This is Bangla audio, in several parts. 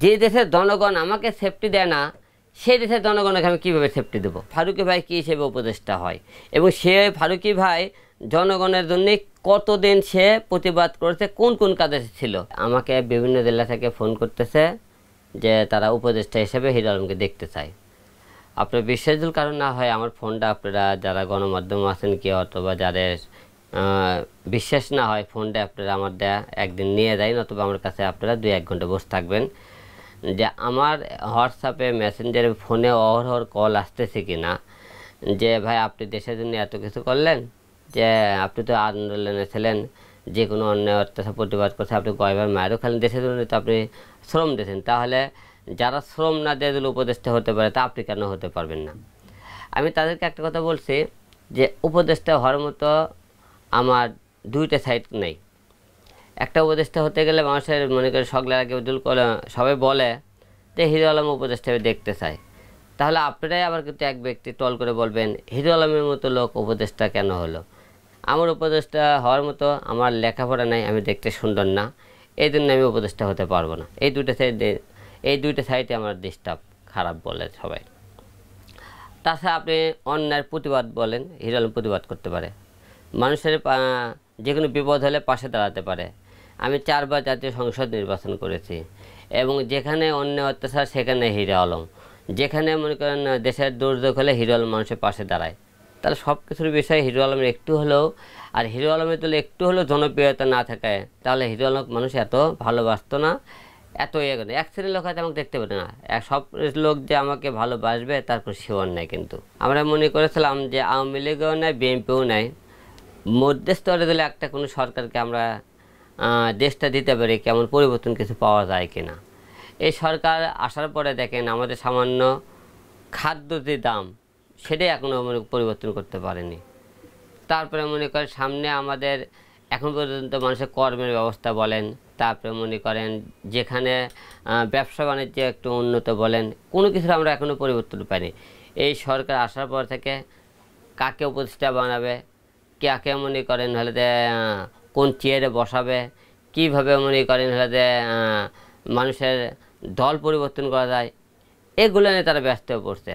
যে দেশের জনগণ আমাকে সেফটি দেয় না, সেই দেশের জনগণকে আমি কীভাবে সেফটি দেবো? ফারুকী ভাই কী হিসেবে উপদেষ্টা হয়, এবং সে ফারুকী ভাই জনগণের জন্য কতদিন সে প্রতিবাদ করেছে, কোন কোন কাজে ছিল? আমাকে বিভিন্ন জেলা থেকে ফোন করতেছে যে তারা উপদেষ্টা হিসেবে হিরো আলমকে দেখতে চায়। আপনার বিশ্বাসযোগ্য কারণ না হয় আমার ফোনটা আপনারা যারা গণমাধ্যম আছেন কি, অথবা যাদের বিশ্বাস না হয় ফোনটা আপনারা আমার দেয়া একদিন নিয়ে যায়, অথবা আমার কাছে আপনারা 2-1 ঘন্টা বসে থাকবেন যে আমার হোয়াটসঅ্যাপে মেসেঞ্জারে ফোনে অহরহ কল আসতেছে কি না, যে ভাই আপনি দেশের জন্য এত কিছু করলেন, যে আপনি তো আন্দোলনে ছিলেন, যে কোনো অন্যায় অত্যাচার প্রতিবাদ করছে, আপনি কয়বার মায়েরও খেলেন, দেশের জন্য তো আপনি শ্রম দিয়েছেন, তাহলে যারা শ্রম না দিয়ে দিলে উপদেষ্টা হতে পারে তা আপনি কেন হতে পারবেন না? আমি তাদেরকে একটা কথা বলছি যে উপদেষ্টা হওয়ার মতো আমার 2টা সাইড নেই। একটা উপদেষ্টা হতে গেলে মানুষের মনে করে সকলের আগে সবাই বলে যে হিরো আলম উপদেষ্টা দেখতে চায়, তাহলে আপনারাই আবার কিন্তু এক ব্যক্তি টল করে বলবেন হিরো আলমের মতো লোক উপদেষ্টা কেন হলো? আমার উপদেষ্টা হওয়ার মতো আমার লেখাপড়া নাই, আমি দেখতে সুন্দর না, এই জন্য আমি উপদেষ্টা হতে পারবো না। এই দুইটা সাইডে আমার ডিস্টার্ব খারাপ বলে সবাই। তাছাড়া আপনি অন্যায়ের প্রতিবাদ বলেন, হিরো আলম প্রতিবাদ করতে পারে, মানুষের যে কোনো বিপদ হলে পাশে দাঁড়াতে পারে। আমি 4 বার জাতীয় সংসদ নির্বাচন করেছি, এবং যেখানে অন্যায় অত্যাচার সেখানে হিরো আলম, যেখানে মনে করেন দেশের দুর্যোগ হলে হিরো আলম মানুষের পাশে দাঁড়ায়। তাহলে সব কিছুর বিষয়ে হিরো আলমের একটু হলেও, আর হিরো আলমের তুলে একটু হলেও জনপ্রিয়তা না থাকায় তাহলে হিরো আলম মানুষ এত ভালোবাসতো না, এত ইয়ে করে। এক শ্রেণীর লোক হয়তো আমাকে দেখতে পেতো না, সব লোক যে আমাকে ভালোবাসবে তার কোনো শিওর নেই। কিন্তু আমরা মনে করেছিলাম যে আওয়ামী লীগও নেয়, বিএনপিও নেয়, মধ্যস্তরে দিলে একটা কোনো সরকারকে আমরা দেশটা দিতে পারি, কেমন পরিবর্তন কিছু পাওয়া যায় কিনা। এই সরকার আসার পরে দেখেন আমাদের সামান্য খাদ্য যে দাম সেটাই এখনও পরিবর্তন করতে পারেনি। তারপরে মনে করেন সামনে আমাদের এখন পর্যন্ত মানুষের কর্মের ব্যবস্থা বলেন, তারপরে মনে করেন যেখানে ব্যবসা বাণিজ্য একটু উন্নত বলেন, কোনো কিছুর আমরা এখনও পরিবর্তন পাইনি। এই সরকার আসার পর থেকে কাকে উপদেষ্টা বানাবে, কাকে মনে করেন হলে যে কোন চেয়ারে বসাবে, কীভাবে মনে করেন হলে যে মানুষের দল পরিবর্তন করা যায়, এগুলো নিয়ে তারা ব্যস্ত হয়ে পড়ছে।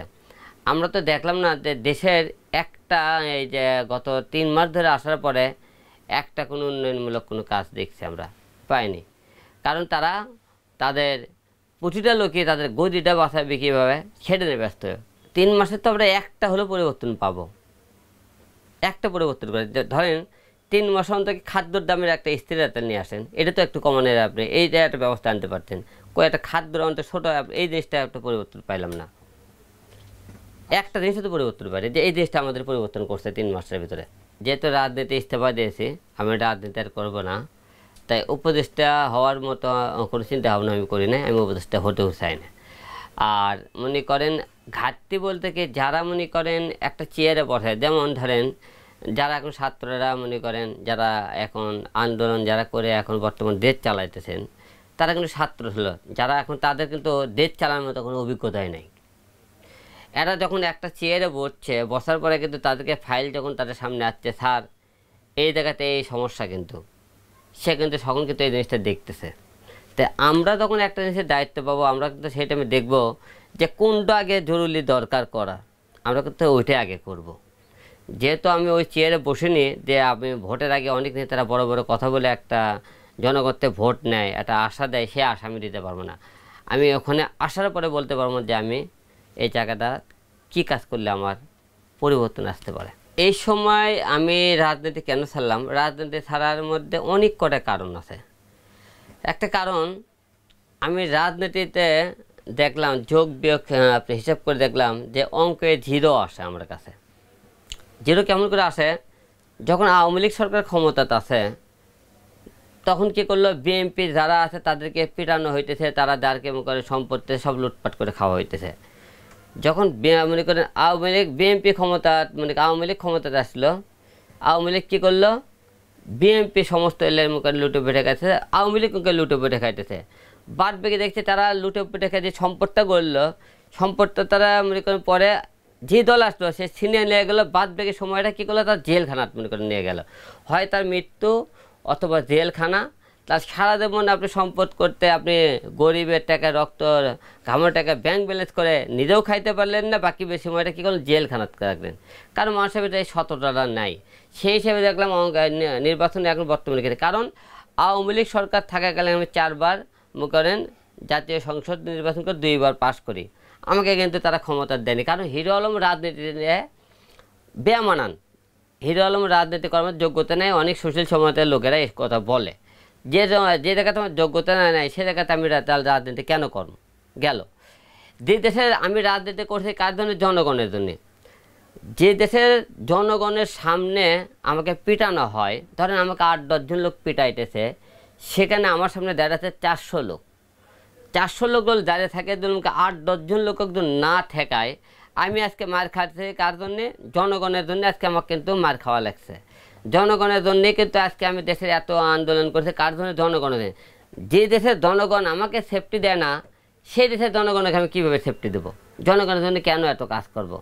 আমরা তো দেখলাম না যে দেশের একটা এই যে গত 3 মাস ধরে আসার পরে একটা কোনো উন্নয়নমূলক কোনো কাজ দেখছি আমরা পাইনি। কারণ তারা তাদের প্রতিটা লোকই তাদের গদিটা বাঁচাবে কীভাবে সেটা নিয়ে ব্যস্ত। 3 মাসে তো আমরা একটা হলেও পরিবর্তন পাবো, একটা পরিবর্তন করে। ধরেন 3 মাস অন্তর খাদ্যর দামের একটা স্থিরতা নিয়ে আসেন, এটা তো একটু কমানোর আপনি এইটা একটা ব্যবস্থা আনতে পারতেন। একটা খাদ্যর অন্তর ছোটো, এই জিনিসটা একটা পরিবর্তন পাইলাম না। একটা জিনিসও তো পরিবর্তন পারে যে এই দেশটা আমাদের পরিবর্তন করছে 3 মাসের ভিতরে। যেহেতু রাজনীতি ইস্তফা দিয়েছি, আমি রাজনীতি আর করবো না, তাই উপদেষ্টা হওয়ার মতো কোনো চিন্তা ভাবনা আমি করি না, আমি উপদেষ্টা হতেও চাই না। আর মনে করেন ঘাটতি বলতে কি, যারা মনে করেন একটা চেয়ারে বসায়, যেমন ধরেন যারা এখন ছাত্ররা মনে করেন যারা এখন আন্দোলন যারা করে এখন বর্তমান দেশ চালাইতেছেন, তারা কিন্তু ছাত্র ছিল, যারা এখন তাদের কিন্তু দেশ চালানোর মতো কোনো অভিজ্ঞতাই নেই। এরা যখন একটা চেয়ারে বসার পরে কিন্তু তাদেরকে ফাইল যখন তাদের সামনে আসছে, স্যার এই জায়গাতে এই সমস্যা, কিন্তু সে কিন্তু তখন কিন্তু এই জিনিসটা দেখতেছে। তাই আমরা যখন একটা জিনিসের দায়িত্ব পাবো, আমরা কিন্তু সেই টাইমে দেখবো যে কোনটা আগে জরুরি দরকার করা, আমরা কিন্তু ওইটাই আগে করব। যেহেতু আমি ওই চেয়ারে বসিনি যে আমি ভোটের আগে অনেক নেতারা বড় বড় কথা বলে একটা জনগণকে ভোট নেয়, একটা আশা দেয়, সে আশা আমি দিতে পারবো না। আমি ওখানে আসার পরে বলতে পারবো যে আমি এই জায়গাটা কী কাজ করলে আমার পরিবর্তন আসতে পারে। এই সময় আমি রাজনীতি কেন ছাড়লাম, রাজনীতি ছাড়ার মধ্যে অনেক কটা কারণ আছে। একটা কারণ, আমি রাজনীতিতে দেখলাম যোগ বিয়োগ আপনি হিসাব করে দেখলাম যে অঙ্কে 0 আসে আমার কাছে। 0 কেমন করে আসে, যখন আওয়ামী লীগ সরকার ক্ষমতাতে আছে তখন কি করলো, বিএনপি যারা আছে তাদেরকে পিটানো হইতেছে, তারা যারকে মনে করে সম্পত্তি সব লুটপাট করে খাওয়া হইতেছে। যখন মনে করেন আওয়ামী লীগ বিএনপি ক্ষমতা মানে আওয়ামী লীগ ক্ষমতাতে আসলো, আওয়ামী লীগ কী করলো, বিএনপি সমস্ত এলাকার মুখে লুটে পেটে খাইতেছে, আওয়ামী লীগ মুখে লুটে পেটে খাইতেছে। বাদ বেগে দেখছে তারা লুটে পেটে খাই যে সম্পদটা গড়লো, সম্পদটা তারা মনে করেন পরে যে দল আসলো সে ছিনিয়ে নিয়ে গেলো, বাদ বেগে সময়টা কী করলো, তার জেলখানা মনে করে নিয়ে গেল, হয় তার মৃত্যু অথবা জেলখানা, তার সারা জীবন আপনি সম্পদ করতে আপনি গরিবের টাকা রক্ত ঘামের টাকা ব্যাংক ব্যালেন্স করে নিজেও খাইতে পারলেন না, বাকি বেশি সময়টা কী করলেন জেলখানাত রাখলেন। কারণ মানুষের ভিতরে এই সততাটা নাই। সেই হিসেবে দেখলাম নির্বাচনে এখন বর্তমানে ক্ষেত্রে, কারণ আওয়ামী লীগ সরকার থাকাকালীন আমি 4 বার মনে করেন জাতীয় সংসদ নির্বাচন করে 2 বার পাশ করি, আমাকে কিন্তু তারা ক্ষমতা দেয়নি। কারণ হিরো আলম রাজনীতি বেমানান, হিরো আলম রাজনীতি করার যোগ্যতা নেই। অনেক সুশীল সমাজের লোকেরা এই কথা বলে যে জায়গাতে আমার যোগ্যতা নেই সে জায়গাতে আমি রাজনীতি কেন করব। গেল যে দেশের আমি রাজনীতি করছি কার জন্য? জনগণের জন্য। যে দেশের জনগণের সামনে আমাকে পিটানো হয়, ধরেন আমাকে 8-10 জন লোক পিটাইতেছে, সেখানে আমার সামনে দাঁড়াচ্ছে 400 লোক। 400 লোক দাঁড়িয়ে থাকে, আমাকে 8-10 জন লোক একজন না ঠেকায় আমি আজকে মার খাচ্ছি কার জন্যে? জনগণের জন্য। আজকে আমাকে কিন্তু মার খাওয়া লাগছে জনগণের জন্যে, কিন্তু আজকে আমি দেশের এত আন্দোলন করছি কার জন্য? জনগণের। যে দেশের জনগণ আমাকে সেফটি দেয় না সেই দেশের জনগণকে আমি কীভাবে সেফটি দেবো? জনগণের জন্য কেন এত কাজ করব?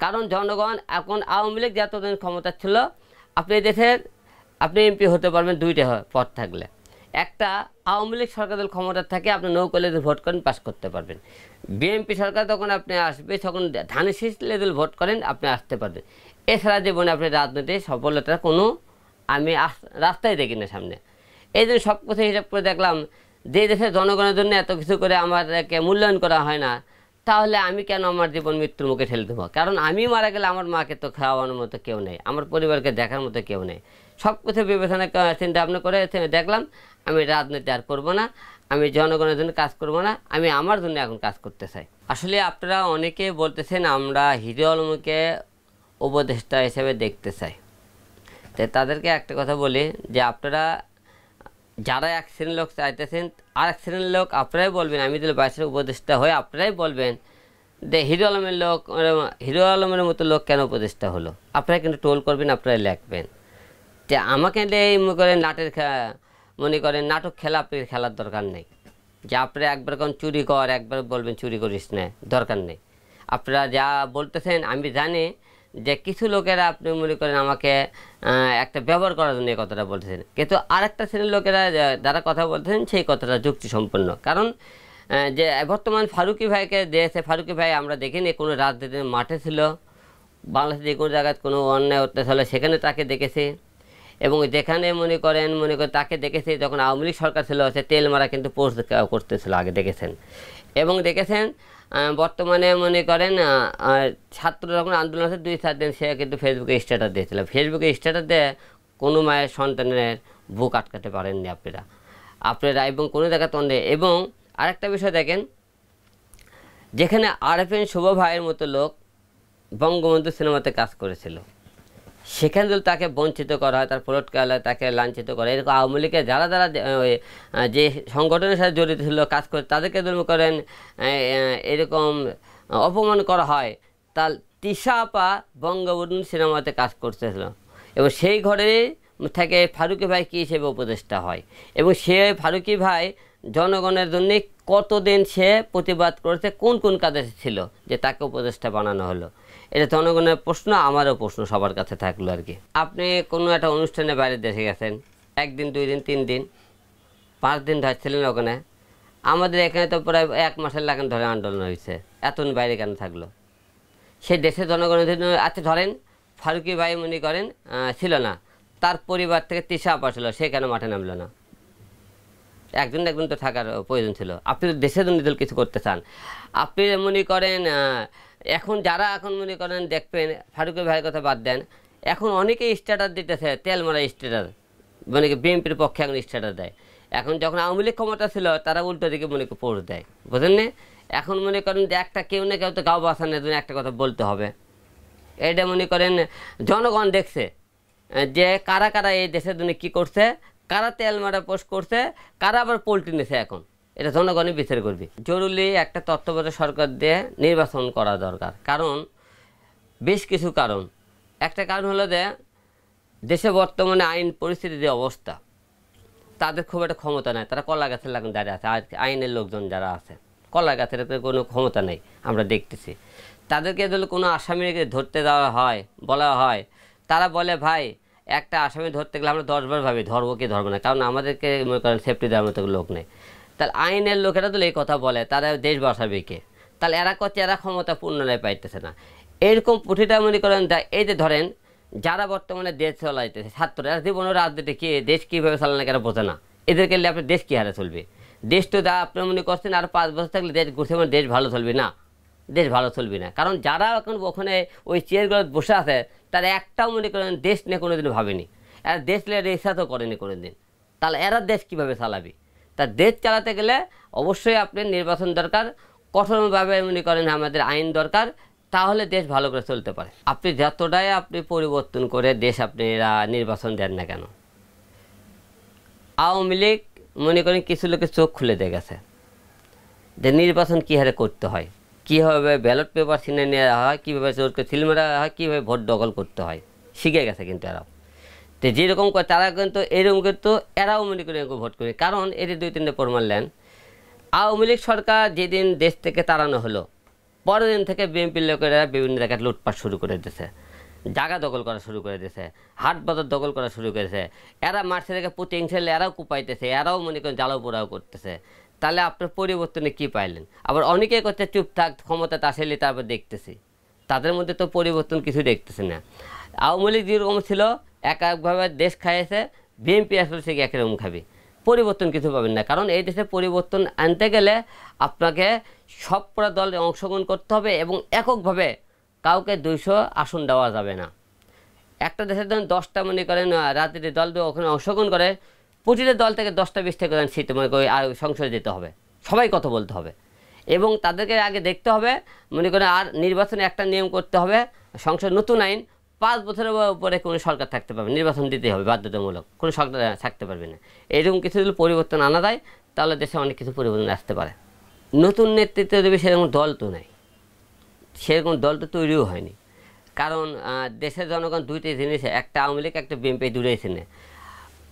কারণ জনগণ এখন আওয়ামী লীগ যতদিন ক্ষমতা ছিল, আপনি দেশের আপনি এমপি হতে পারবেন 2টা পদ থাকলে। একটা আওয়ামী লীগ সরকার দল ক্ষমতা থাকে, আপনি নৌকলে ভোট করেন পাস করতে পারবেন। বিএনপি সরকার তখন আপনি আসবে, তখন ধানের শীষ লেভেল ভোট করেন আপনি আসতে পারবেন। এছাড়া জীবনে আপনি রাজনীতির সফলতার কোনো আমি রাস্তায় দেখি না সামনে। এই জন্য সব কথা হিসাব করে দেখলাম যে দেশের জনগণের জন্য এত কিছু করে আমাদেরকে মূল্যায়ন করা হয় না, তাহলে আমি কেন আমার জীবন মৃত্যুর মুখে ঠেলে দেবো? কারণ আমি মারা গেলে আমার মাকে তো খাওয়ানোর মতো কেউ নেই, আমার পরিবারকে দেখার মতো কেউ নেই। সব কিছু বিবেচনা চিন্তা ভাবনা করে দেখলাম আমি রাজনীতি আর করবো না, আমি জনগণের জন্য কাজ করব না, আমি আমার জন্য এখন কাজ করতে চাই। আসলে আপনারা অনেকে বলতেছেন আমরা হিরো আলমকে উপদেষ্টা হিসেবে দেখতে চাই। তো তাদেরকে একটা কথা বলি যে আপনারা যারা এক শ্রেণীর লোক চাইতেছেন, আর এক শ্রেণীর লোক আপনারাই বলবেন, আমি যদি বাইশের উপদেষ্টা হয়ে আপনারাই বলবেন যে হিরো আলমের মতো লোক কেন উপদেষ্টা হলো। আপনারা কিন্তু টোল করবেন, আপনারাই লিখবেন যে আমাকে মনে করেন মনে করেন নাটক খেলা আপনি খেলার দরকার নেই। যে আপনারা একবার কোন চুরি কর, একবার বলবেন চুরি করিস না, দরকার নেই। আপনারা যা বলতেছেন আমি জানি যে কিছু লোকেরা আপনি মনে করেন আমাকে একটা ব্যবহার করার জন্য এই কথাটা বলতেছেন, কিন্তু আরেকটা শ্রেণীর লোকেরা যারা কথা বলতেছেন সেই কথাটা যুক্তিসম্পন্ন। কারণ যে বর্তমান ফারুকী ভাইকে দিয়েছে, ফারুকী ভাই আমরা দেখিনি কোনো রাজনীতির মাঠে ছিল, বাংলাদেশে যে কোনো জায়গায় কোনো অন্যায় অত্যাচার হলে সেখানে তাকে দেখেছি, এবং যেখানে মনে করেন তাকে দেখেছি যখন আওয়ামী লীগ সরকার ছিল সে তেল মারা কিন্তু পোস্ট করতেছিল আগে দেখেছেন। এবং দেখেছেন বর্তমানে মনে করেন ছাত্র যখন আন্দোলন আছে 2-4 দিন সে কিন্তু ফেসবুকে স্ট্যাটাস দিয়েছিল। ফেসবুকে স্ট্যাটাস দিয়ে কোনো মায়ের সন্তানের বুক আটকাতে পারেননি আপনারা এবং কোনো জায়গায় তন্ডে। এবং আরেকটা বিষয় দেখেন, যেখানে আরএফএন শুভ ভাইয়ের মতো লোক বঙ্গবন্ধু সিনেমাতে কাজ করেছিল, সেখানে যদি তাকে বঞ্চিত করা হয়, তার প্লট করা হয়, তাকে লাঞ্ছিত করা, এরকম আওয়ামী লীগের যারা যে সংগঠনের সাথে জড়িত ছিল কাজ করে তাদেরকে ধর্ম করেন এরকম অপমান করা হয়। তার তিশা আপা বঙ্গবন্ধু সিনেমাতে কাজ করতেছিল, এবং সেই ঘরে থেকে ফারুকী ভাই কী হিসেবে উপদেষ্টা হয়, এবং সে ফারুকী ভাই জনগণের জন্য কতদিন সে প্রতিবাদ করেছে, কোন কোন কাজে ছিল যে তাকে উপদেষ্টা বানানো হলো। এটা জনগণের প্রশ্ন, আমারও প্রশ্ন সবার কাছে থাকলো আর কি। আপনি কোনো একটা অনুষ্ঠানে বাইরে দেশে গেছেন, 1 দিন 2 দিন 3 দিন 5 দিন ধরছিলেন ওখানে, আমাদের এখানে তো প্রায় 1 মাসের লাগান ধরে আন্দোলন হয়েছে, এতদিন বাইরে কেন থাকলো? সেই দেশের জনগণের জন্য আচ্ছা ধরেন ফারুকী ভাই মনে করেন ছিল না, তার পরিবার থেকে তিশা আপা ছিল, সে কেন মাঠে নামলো না? একজন তো থাকার প্রয়োজন ছিল। আপনি দেশের জন্য কিছু করতে চান, আপনি মনে করেন এখন যারা এখন মনে করেন দেখবেন ফারুকী ভাইয়ের কথা বাদ দেন, এখন অনেকেই স্ট্যাটাস দিতেছে, তেল মারা স্ট্যাটাস, মানে বিএনপির পক্ষে এখন স্ট্যাটাস দেয়। এখন যখন আওয়ামী লীগ ক্ষমতা ছিল তারা উল্টো দিকে মনে করে পোস্ট দেয়, বুঝলেন না? এখন মনে করেন যে একটা কেউ না কেউ তো গাঁও বাঁচানোর জন্য একটা কথা বলতে হবে। এটা মনে করেন জনগণ দেখছে যে কারা কারা এই দেশের জন্য কী করছে, কারা তেল মারা পোস্ট করছে, কারা আবার পোল্ট্রি নিছে, এখন এটা জনগণই বিচার করবে। জরুরি একটা তত্ত্বাবধায়ক সরকার দিয়ে নির্বাচন করা দরকার, কারণ বেশ কিছু কারণ। একটা কারণ হলো যে দেশে বর্তমানে আইন পরিস্থিতি যে অবস্থা, তাদের খুব একটা ক্ষমতা নাই, তারা কলা গাছের লাগান দাঁড়িয়ে আছে। আর আইনের লোকজন যারা আছে কলা গাছের কোনো ক্ষমতা নেই, আমরা দেখতেছি। তাদেরকে যদি কোনো আসামিকে ধরতে দেওয়া হয়, বলা হয়, তারা বলে ভাই একটা আসামি ধরতে গেলে আমরা 10বার ভাবি ধরবো কি ধরবো না, কারণ আমাদেরকে মনে করেন সেফটি দেওয়ার মতো লোক নেই। তাহলে আইনের লোকেরা তো এই কথা বলে, তারা দেশ বাঁচাবে কে? তাহলে এরা করছে, এরা ক্ষমতা পূর্ণায় পাইতেছে না। এরকম প্রতিটা মনে করেন এই যে ধরেন যারা বর্তমানে দেশ চালাইতেছে ছাত্ররা, এরা জীবনের রাজনীতি কি দেশ কীভাবে চালানো এরা বোঝে না। এদেরকে আপনার দেশ কী হারে চলবে? দেশ তো যা আপনার মনে করছেন আর 5 বছর থাকলে দেশ ঘুরছে, মানে দেশ ভালো চলবে না, দেশ ভালো চলবে না। কারণ যারা এখন ওখানে ওই চেয়ারগুলো বসে আছে তারা একটাও মনে করেন দেশ নিয়ে কোনোদিন ভাবেনি, এরা দেশ নিয়ে রেসা তো করেনি কোনোদিন। তাহলে এরা দেশ কীভাবে চালাবে? তা দেশ চালাতে গেলে অবশ্যই আপনার নির্বাচন দরকার, কঠোরভাবে মনে করেন আমাদের আইন দরকার, তাহলে দেশ ভালো করে চলতে পারে। আপনি যতটাই আপনি পরিবর্তন করে দেশ আপনি নির্বাচন দেন না কেন, আওয়ামী লীগ মনে করেন কিছু লোকের চোখ খুলে দিয়ে গেছে যে নির্বাচন কী হারে করতে হয়, কীভাবে ব্যালট পেপার ছিনে নেওয়া হয়, কীভাবে চোরকে সিল মারা হয়, কীভাবে ভোট দখল করতে হয়, শিখে গেছে। কিন্তু এরাও তো যেরকম করে তারা কিন্তু এরকম কিন্তু এরাও মনে করি ভোট করে। কারণ এটি 2-3টে প্রমাণ নেন। আওয়ামী লীগ সরকার যেদিন দেশ থেকে তাড়ানো হলো, পরের দিন থেকে বিএনপির লোকেরা বিভিন্ন জায়গায় লুটপাট শুরু করে দিয়েছে, জায়গা দখল করা শুরু করে দিয়েছে, হাট বাজার দখল করা শুরু করেছে। এরা মার্চে থেকে পুতিং ছেলে এরাও কুপাইতেছে, এরাও মনে করেন জ্বালাও পোড়াও করতেছে। তাহলে আপনার পরিবর্তনে কি পাইলেন? আবার অনেকে করছে চুপ থাক, ক্ষমতা আসলে তারপর দেখতেছি, তাদের মধ্যে তো পরিবর্তন কিছু দেখতেছে না। আওয়ামী লীগ যেরকম ছিল এক একভাবে দেশ খাইয়েছে, বিএনপি আসলে সে একরকম খাবে, পরিবর্তন কিছু পাবেন না। কারণ এই দেশে পরিবর্তন আনতে গেলে আপনাকে সব পুরো দলে অংশগ্রহণ করতে হবে এবং এককভাবে কাউকে 200 আসন দেওয়া যাবে না। একটা দেশের ধরেন 10টা মনে করেন রাজনীতি দল ওখানে অংশগ্রহণ করে, প্রতিটা দল থেকে 10টা-20টা করে সিট মনে করে সংসদে যেতে হবে, সবাই কথা বলতে হবে এবং তাদেরকে আগে দেখতে হবে মনে করেন। আর নির্বাচনে একটা নিয়ম করতে হবে, সংসদ নতুন আইন 5 বছরের উপরে কোনো সরকার থাকতে পারবে, নির্বাচন দিতে হবে বাধ্যতামূলক, কোনো সরকার থাকতে পারবে না। এরকম কিছু যদি পরিবর্তন আনা যায় তাহলে দেশে অনেক কিছু পরিবর্তন আসতে পারে। নতুন নেতৃত্ব দেবে সেরকম দল তো নেই, সেরকম দল তো তৈরিও হয়নি। কারণ দেশের জনগণ 2টি জিনিস, একটা আওয়ামী লীগ একটা বিএনপি, দূরেই চেনে।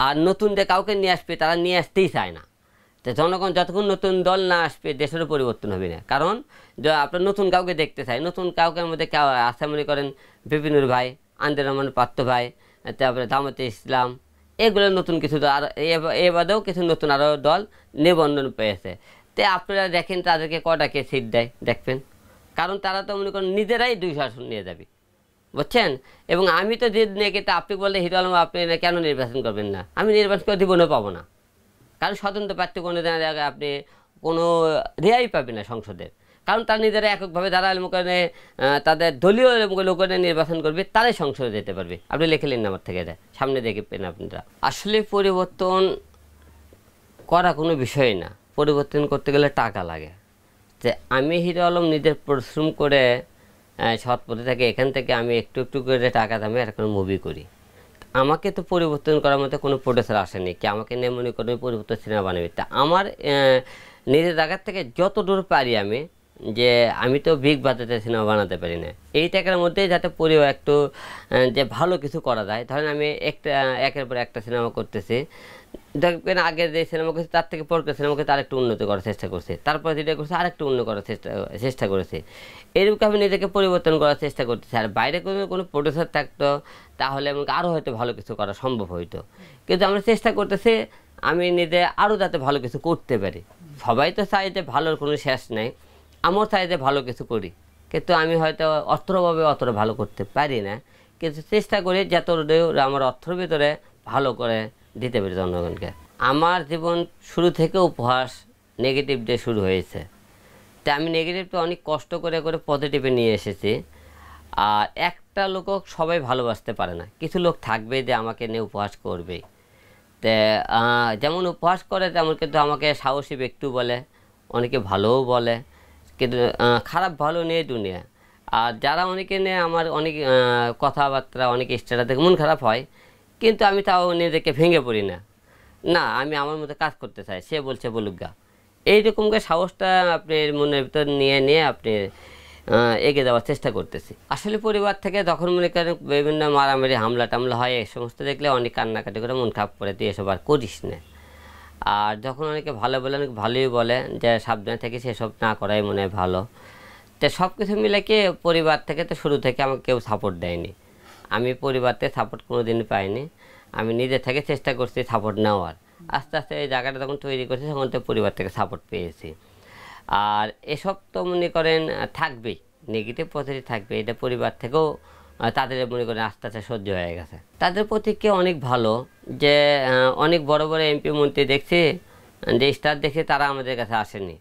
আর নতুন যে কাউকে নিয়ে আসবে তারা নিয়ে আসতেই চায় না। তো জনগণ যতক্ষণ নতুন দল না আসবে দেশেরও পরিবর্তন হবে না। কারণ আপনার নতুন কাউকে দেখতে চায়, নতুন কাউকের মধ্যে কেউ আছে মনে করেন বিপিনুর ভাই, আনন্দুর রহমান পাত্র ভাই, তারপরে জামাতে ইসলাম, এগুলো নতুন কিছু দল, আর এ বাদেও কিছু নতুন আরও দল নিবন্ধন পেয়েছে। তো আপনারা দেখেন তাদেরকে কটাকে সিট দেয় দেখবেন, কারণ তারা তো মনে করেন নিজেরাই 200 আসন নিয়ে যাবে, বুঝছেন। এবং আমি তো যে নেতা, আপনি বললে হিরো আলম আপনি কেন নির্বাচন করবেন না, আমি নির্বাচন করে জীবনেও পাবো না। কারণ স্বতন্ত্র প্রার্থী কোনো জায়গায় আপনি কোনো রেয়াই পাবেন না সংসদের, কারণ তারা নিজেরা এককভাবে যারা মনে তাদের দলীয় লোকেরা নির্বাচন করবে তারাই সংসদে যেতে পারবে। আপনি লিখে নিন আমার থেকে, এটা সামনে দেখবেন আপনারা। আসলে পরিবর্তন করা কোনো বিষয় না, পরিবর্তন করতে গেলে টাকা লাগে। যে আমি হিরো আলম নিজের পরিশ্রম করে সৎ পথে থেকে এখান থেকে আমি একটু একটু করে টাকা দামে একটা মুভি করি, আমাকে তো পরিবর্তন করার মতো কোনো প্রডিউসার আসেনি কি আমাকে নিয়ে মনে করে পরিবর্তন সিনেমা বানাবে। তা আমার নিজের জায়গার থেকে যত দূর পারি আমি, যে আমি তো বিগ বাজেটের সিনেমা বানাতে পারি না, এই টাকার মধ্যে যাতে পরিবার একটু যে ভালো কিছু করা যায়। ধরেন আমি একের পর একটা সিনেমা করতেছি, দেখবেন আগের যে সিনেমা করছি তার থেকে পরে সিনেমাকে তার একটু উন্নত করার চেষ্টা করছে, তারপরে যেটা করছে আরেকটু উন্নত করার চেষ্টা করেছে। এরকম আমি নিজেকে পরিবর্তন করার চেষ্টা করতেছি। আর বাইরে কোনো প্রডিউসার থাকতো তাহলে আমাকে আরও হয়তো ভালো কিছু করা সম্ভব হইতো, কিন্তু আমরা চেষ্টা করতেছি আমি নিজে আরও যাতে ভালো কিছু করতে পারি। সবাই তো চাই যে ভালোর কোনো শেষ নেই, আমার চাই যে ভালো কিছু করি, কিন্তু আমি হয়তো অর্থভাবে অতটা ভালো করতে পারি না, কিন্তু চেষ্টা করি যত আমার অর্থের ভিতরে ভালো করে দিতে পারি জনগণকে। আমার জীবন শুরু থেকে উপহাস নেগেটিভ দিয়ে শুরু হয়েছে, তাই আমি নেগেটিভটা অনেক কষ্ট করে করে পজিটিভে নিয়ে এসেছি। আর একটা লোক সবাই ভালোবাসতে পারে না, কিছু লোক থাকবে যে আমাকে নিয়ে উপহাস করবেই। তো যেমন উপহাস করে তেমন কিন্তু আমাকে সাহসী ব্যক্তি বলে, অনেকে ভালোও বলে, কিন্তু খারাপ ভালো নিয়ে দুনিয়া। আর যারা অনেকে নিয়ে আমার অনেক কথাবার্তা অনেক স্ট্যাটাস দেখে মন খারাপ হয়, কিন্তু আমি তাও নিজেকে ভেঙে পড়ি না, না আমি আমার মতো কাজ করতে চাই, সে বলছে বলুক গা। এইরকম করে সাহসটা আপনি মনের ভিতর নিয়ে আপনি এগিয়ে যাওয়ার চেষ্টা করতেছি। আসলে পরিবার থেকে যখন মনে করেন বিভিন্ন মারামারি হামলা টামলা হয়, এই সমস্ত দেখলে অনেক কান্নাকাটি করে মন খারাপ করে, তুই এসব আর করিস না। আর যখন অনেকে ভালো বলে, অনেক ভালোই বলে যে সাবধানে থেকে সেসব না করাই মনে হয় ভালো। তো সব কিছু মিলে কি পরিবার থেকে তো শুরু থেকে আমাকে কেউ সাপোর্ট দেয়নি, আমি পরিবারতে সাপোর্ট কোনোদিনই পাইনি। আমি নিজে থেকে চেষ্টা করছি সাপোর্ট নেওয়ার। আস্তে আস্তে এই জায়গাটা যখন তৈরি করছি তখন তো পরিবার থেকে সাপোর্ট পেয়েছি। আর এসব তো মনে করেন থাকবেই, নেগেটিভ পজিটিভ থাকবে, এটা পরিবার থেকেও তাদের মনে করেন আস্তে আস্তে সহ্য হয়ে গেছে। তাদের প্রতিক্রিয়া অনেক ভালো, যে অনেক বড় বড় এমপি মন্ত্রী দেখছি যে স্টার দেখে তারা আমাদের কাছে আসেনি,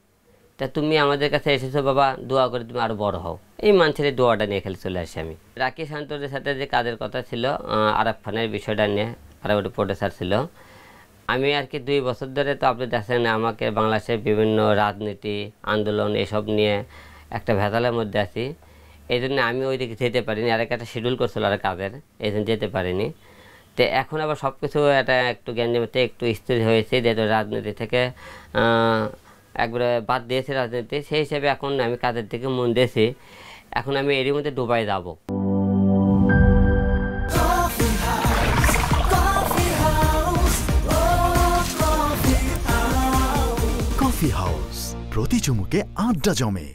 তা তুমি আমাদের কাছে এসেছো বাবা, দোয়া করে তুমি আরও বড় হও, এই মানুষের দোয়াটা নিয়ে খেলে চলে আসি আমি। রাকি শান্তদের সাথে যে কাজের কথা ছিল আরাফ খানের বিষয়টা নিয়ে, আর ওটা প্রডিউসার ছিল। আমি আর কি 2 বছর ধরে তো আপনি দেখছেন আমাকে বাংলাদেশের বিভিন্ন রাজনীতি আন্দোলন এসব নিয়ে একটা ভেজালের মধ্যে আছি, এই জন্য আমি ওই দিকে যেতে পারিনি। আর একটা শিডিউল করছিল আর কাজের, এই জন্য যেতে পারিনি। তো এখন আবার সব কিছু একটু জ্ঞানজমিতে একটু স্থির হয়েছে, যেহেতু রাজনীতি থেকে একবারে বাদ দিয়েছে রাজনীতি, সেই হিসেবে এখন আমি কাজের দিকে মন দিয়েছি। এখন আমি এরই মধ্যে দুবাই যাব। কফি হাউস, প্রতি চুমুকে আড্ডা জমে।